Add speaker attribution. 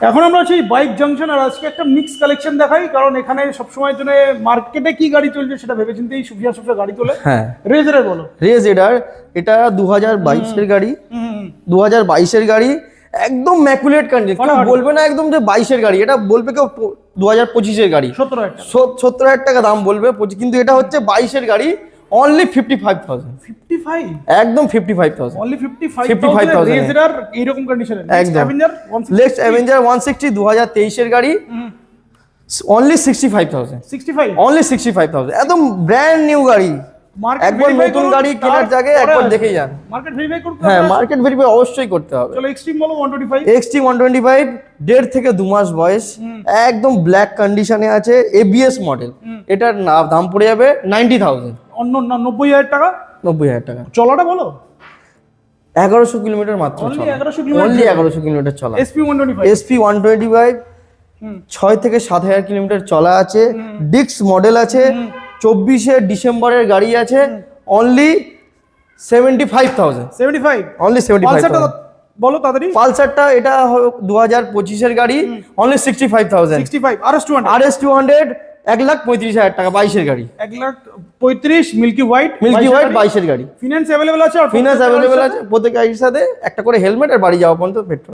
Speaker 1: এখন আমরা আছি বাইক জাংশন, আর আজকে একটা মিক্স কালেকশন দেখাই, কারণ এখানে সবসময়ের জন্য মার্কেটে কি গাড়ি চলছে সেটা ভেবেচিন্তেই সুফিয়া সুফিয়া গাড়ি তোলে।
Speaker 2: হ্যাঁ,
Speaker 1: রেজারের বলো।
Speaker 2: রেজ এডার, এটা 2022 এর গাড়ি। 2022 এর গাড়ি, একদম ম্যাকুলেট কন্ডিশন। কেউ বলবে না একদম যে 22 এর গাড়ি, এটা বলবে কেউ 2025 এর গাড়ি। 70,000 টাকা দাম বলবে, কিন্তু এটা হচ্ছে 22 এর গাড়ি। অনলি 55,000।
Speaker 1: 55
Speaker 2: একদম 55,000।
Speaker 1: অনলি 55,000 রেজার এইরকম কন্ডিশনে।
Speaker 2: একদম নেক্সট অ্যাভেঞ্জার 160 2023 এর গাড়ি। অনলি 65,000।
Speaker 1: 65
Speaker 2: অনলি 65,000। একদম ব্র্যান্ড নিউ গাড়ি। একবার নতুন গাড়ি কেনার জায়গায় একবার দেখে যান।
Speaker 1: মার্কেট ভেরিফাই করতে হবে।
Speaker 2: হ্যাঁ, মার্কেট ভেরিফাই অবশ্যই করতে হবে।
Speaker 1: চলো এক্সট্রিম বলো 125।
Speaker 2: এক্সট্রিম 125 1.5 থেকে 2 মাস বয়স, একদম ব্ল্যাক কন্ডিশনে আছে, এবিএস মডেল। এটার দাম পড়ে যাবে 90,000।
Speaker 1: অন্য 90,000 টাকা।
Speaker 2: 90,000 টাকা।
Speaker 1: চলাটা বলো।
Speaker 2: 1100 কিলোমিটার মাত্র চলা।
Speaker 1: Only 1100 kilometre.
Speaker 2: অনলি 1100 কিলোমিটার চলা।
Speaker 1: এসপি 125।
Speaker 2: এসপি 125 6 থেকে 7,000 কিলোমিটার চলা আছে। ডিক্স মডেল আছে। 24 ডিসেম্বরের গাড়ি আছে। অনলি 75,000।
Speaker 1: 75
Speaker 2: অনলি 75,000।
Speaker 1: বলো তাড়াতাড়ি।
Speaker 2: পালসারটা এটা 2025 এর গাড়ি। অনলি 65,000।
Speaker 1: 65 RS200।
Speaker 2: RS200 1,35,000 টাকা, 22 এর গাড়ি।
Speaker 1: 1,35,000 মিল্কি হোয়াইট
Speaker 2: 22 এর গাড়ি।
Speaker 1: ফিনান্স অ্যাভেলেবল আছে। আর
Speaker 2: ফিনান্স অ্যাভেলেবল আছে। প্রত্যেক গাড়ির সাথে একটা করে হেলমেট আর বাড়ি যাওয়া পর্যন্ত পেট্রোল।